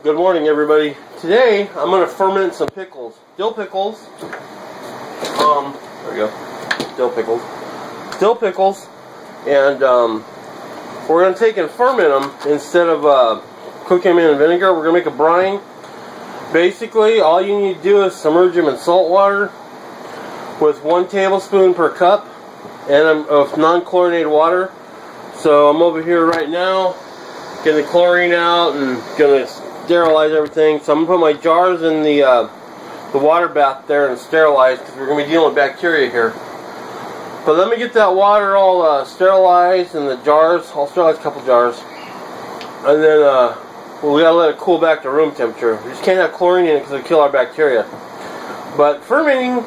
Good morning, everybody. Today I'm going to ferment some pickles. Dill pickles. There we go. Dill pickles. Dill pickles. And we're going to take and ferment them instead of cooking them in vinegar. We're going to make a brine. Basically, all you need to do is submerge them in salt water with 1 tablespoon per cup and of non-chlorinated water. So I'm over here right now getting the chlorine out and going to sterilize everything. So I'm going to put my jars in the water bath there and sterilize, because we're going to be dealing with bacteria here. But let me get that water all sterilized in the jars. I'll sterilize a couple jars. And then we got to let it cool back to room temperature. We just can't have chlorine in it because it'll kill our bacteria. But fermenting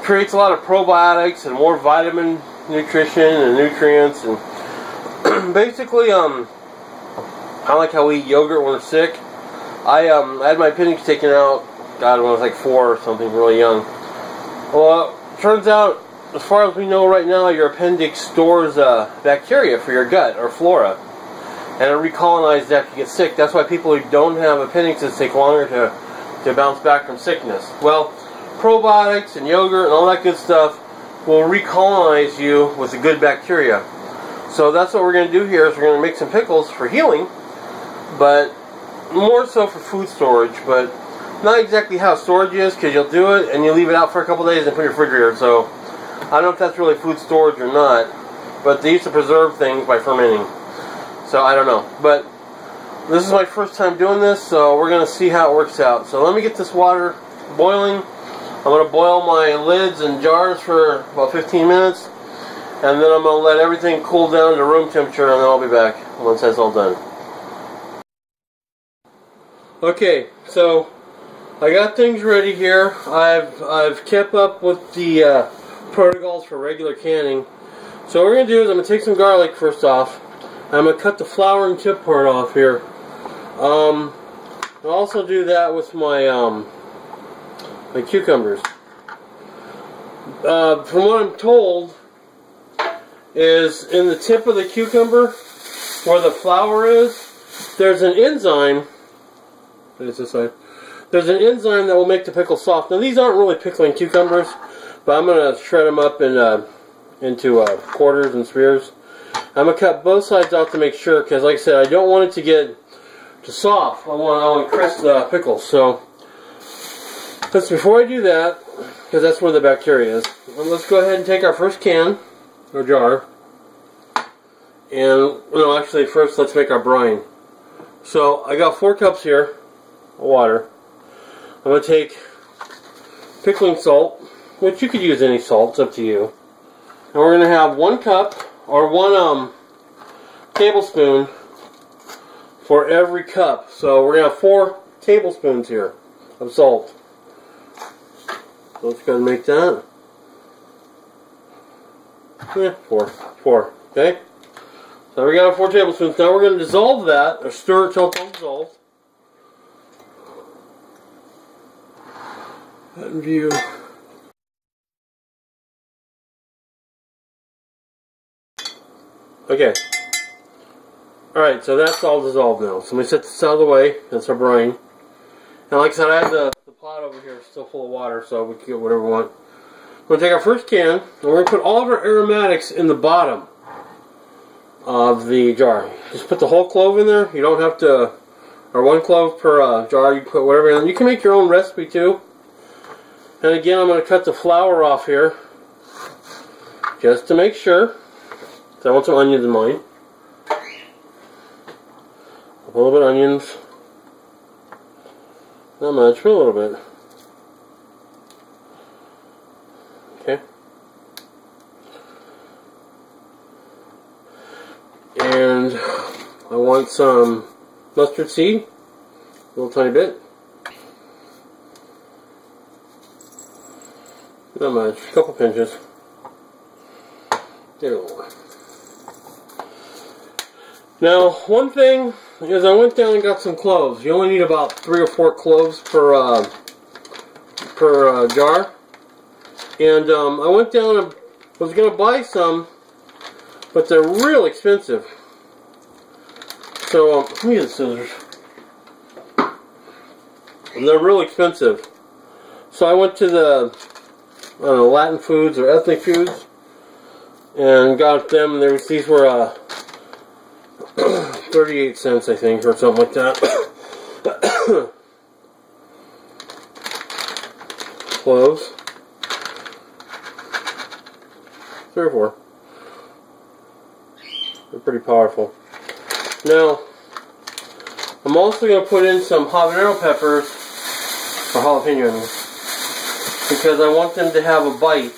creates a lot of probiotics and more vitamin nutrition and nutrients. And basically, I like how we eat yogurt when we're sick. I had my appendix taken out, God, when I was like 4 or something, really young. Well, turns out, as far as we know right now, your appendix stores bacteria for your gut, or flora. And it recolonizes after you get sick. That's why people who don't have appendixes take longer to bounce back from sickness. Well, probiotics and yogurt and all that good stuff will recolonize you with the good bacteria. So that's what we're going to do here, is we're going to make some pickles for healing, but more so for food storage, but not exactly how storage is, because you'll do it and you leave it out for a couple days and put it in your refrigerator. So I don't know if that's really food storage or not, but they used to preserve things by fermenting. So I don't know. But this is my first time doing this, so we're going to see how it works out. So let me get this water boiling. I'm going to boil my lids and jars for about 15 minutes, and then I'm going to let everything cool down to room temperature, and then I'll be back once that's all done. Okay, so I got things ready here. I've kept up with the protocols for regular canning. So what we're going to do is I'm going to take some garlic first off. I'm going to cut the flower and tip part off here. I'll also do that with my my cucumbers. From what I'm told, is in the tip of the cucumber where the flower is, there's an enzyme. It's this side. There's an enzyme that will make the pickle soft. Now these aren't really pickling cucumbers, but I'm going to shred them up into quarters and spheres. I'm going to cut both sides out to make sure, because like I said, I don't want it to get too soft. I want crisp pickles. So before I do that, because that's where the bacteria is, let's go ahead and take our first can or jar, and actually first let's make our brine. So I got 4 cups here of water. I'm going to take pickling salt, which you could use any salt, it's up to you. And we're going to have 1 cup or 1 tablespoon for every cup. So we're going to have 4 tablespoons here of salt. So let's go ahead and make that. Yeah, 4. Okay? So we got our 4 tablespoons. Now we're going to dissolve that, or stir it till it's all dissolved. That in view. Okay. Alright, so that's all dissolved now. So let me set this out of the way. That's our brine. And like I said, I have the pot over here still full of water, so we can get whatever we want. We're going to take our first can, and we're going to put all of our aromatics in the bottom of the jar. Just put the whole clove in there. You don't have to, or 1 clove per jar. You can put whatever in. You can make your own recipe too. And again, I'm going to cut the flour off here, just to make sure. So I want some onions in mine. A little bit of onions. Not much, but a little bit. Okay. And I want some mustard seed, a little tiny bit. Not much, a couple pinches. There we go. Now, one thing is I went down and got some cloves. You only need about 3 or 4 cloves per jar. And I went down and was going to buy some, but they're real expensive. So, let me get the scissors. And they're real expensive. So I went to the, I don't know, Latin Foods or Ethnic Foods and got them. And these were 38 cents, I think, or something like that. Cloves. 3 or 4. They're pretty powerful. Now, I'm also going to put in some habanero peppers, or jalapeno, because I want them to have a bite.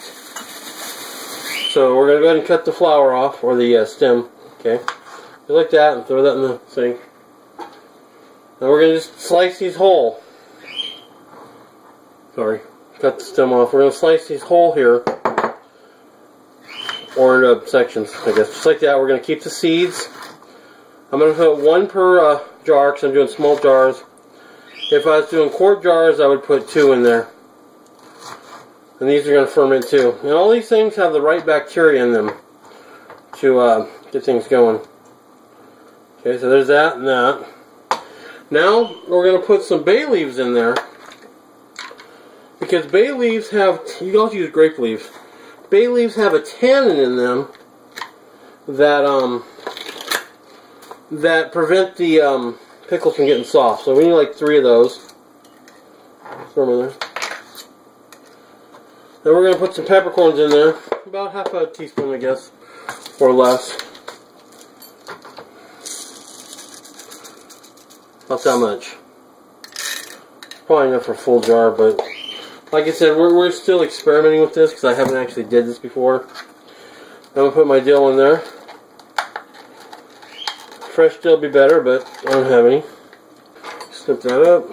So we're going to go ahead and cut the flower off, or the stem, okay? Just like that, and throw that in the sink. Now we're going to just slice these whole. Sorry, cut the stem off. We're going to slice these whole here, or into sections, I guess. Just like that. We're going to keep the seeds. I'm going to put 1 per jar, because I'm doing small jars. If I was doing quart jars, I would put 2 in there. And these are going to ferment too. And all these things have the right bacteria in them to get things going. Okay, so there's that and that. Now, we're going to put some bay leaves in there. Because bay leaves have, you can also use grape leaves. Bay leaves have a tannin in them that that prevent the pickles from getting soft. So we need like 3 of those. Throw them in there. Then we're going to put some peppercorns in there. About half a teaspoon, I guess. Or less. Not that much. Probably enough for a full jar, but like I said, we're still experimenting with this because I haven't actually did this before. I'm going to put my dill in there. Fresh dill would be better, but I don't have any. Snip that up.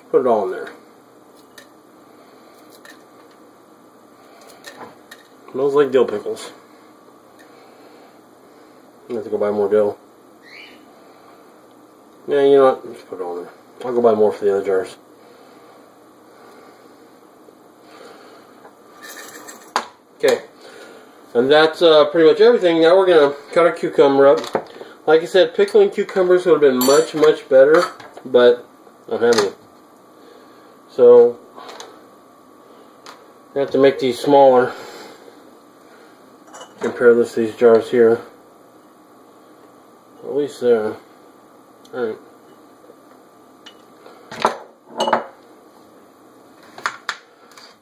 Put it all in there. Smells like dill pickles. I have to go buy more dill. Yeah, you know what? Just put it all in there. I'll go buy more for the other jars. Okay. And that's pretty much everything. Now we're going to cut our cucumber up. Like I said, pickling cucumbers would have been much, much better, but I don't have any. So, I have to make these smaller. Compare this to these jars here. At least there. Alright.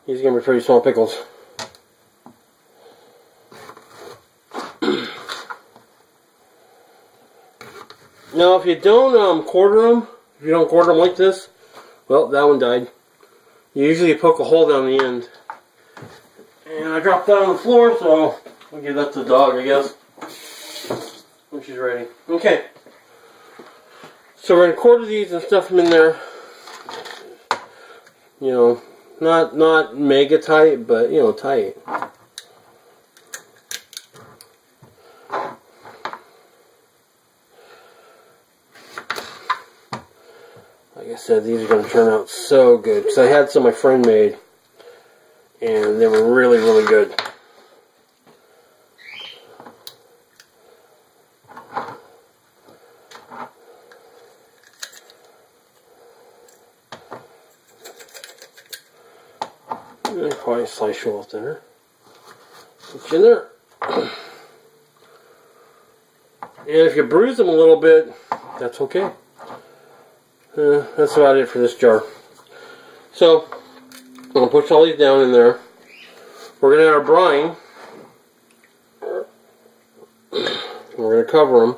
These are going to be pretty small pickles. Now, if you don't quarter them, if you don't quarter them like this, well, that one died. You usually poke a hole down the end. And I dropped that on the floor, so I'll give that to the dog, I guess, when she's ready. Okay. So we're going to quarter these and stuff them in there. You know, not mega tight, but, you know, tight. Like I said, these are going to turn out so good. Because I had some my friend made. And they were really, really good. And probably slice you a little thinner. Put you in there. And if you bruise them a little bit, that's okay. That's about it for this jar. So, I'm going to push all these down in there. We're going to add our brine. We're going to cover them.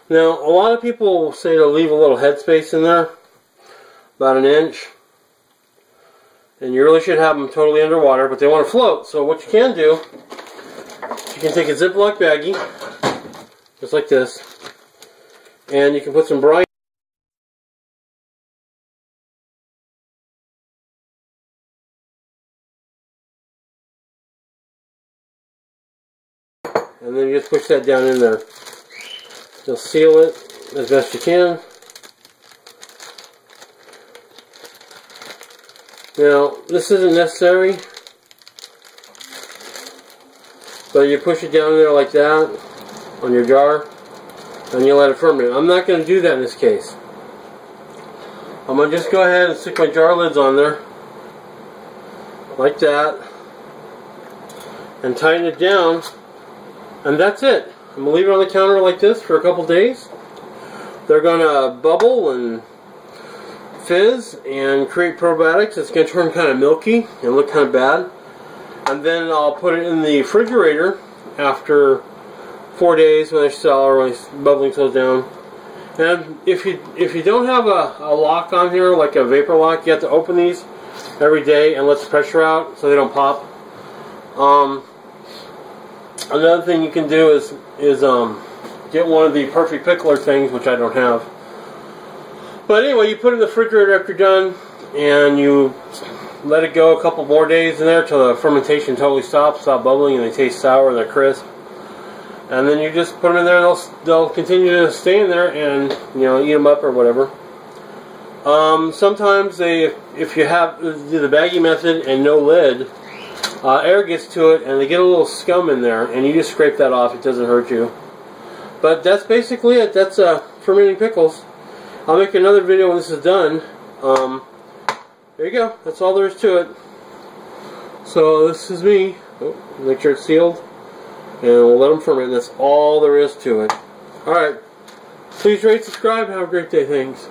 Now, a lot of people say to leave a little headspace in there, about 1 inch. And you really should have them totally underwater, but they want to float. So what you can do, you can take a Ziploc baggie, just like this, and you can put some brine. And then you just push that down in there. You'll seal it as best you can. Now, this isn't necessary, but you push it down there like that on your jar, and you let it ferment. I'm not going to do that in this case. I'm going to just go ahead and stick my jar lids on there, like that, and tighten it down, and that's it. I'm going to leave it on the counter like this for a couple days. They're going to bubble and fizz and create probiotics. It's going to turn kind of milky and look kind of bad. And then I'll put it in the refrigerator after 4 days when the bubbling slows down. And if you don't have a lock on here, like a vapor lock, you have to open these every day and let the pressure out so they don't pop. Another thing you can do is get one of the perfect pickler things, which I don't have. But anyway, you put it in the refrigerator after you're done, and you let it go a couple more days in there till the fermentation totally stop bubbling, and they taste sour and they're crisp. And then you just put them in there, and they'll continue to stay in there, and eat them up or whatever. Sometimes if you do the baggie method and no lid, air gets to it, and they get a little scum in there, and you just scrape that off. It doesn't hurt you. But that's basically it. That's fermenting pickles. I'll make another video when this is done. There you go. That's all there is to it. So this is me. Oh, make sure it's sealed. And we'll let them ferment. That's all there is to it. Alright. Please rate, subscribe. Have a great day. Thanks.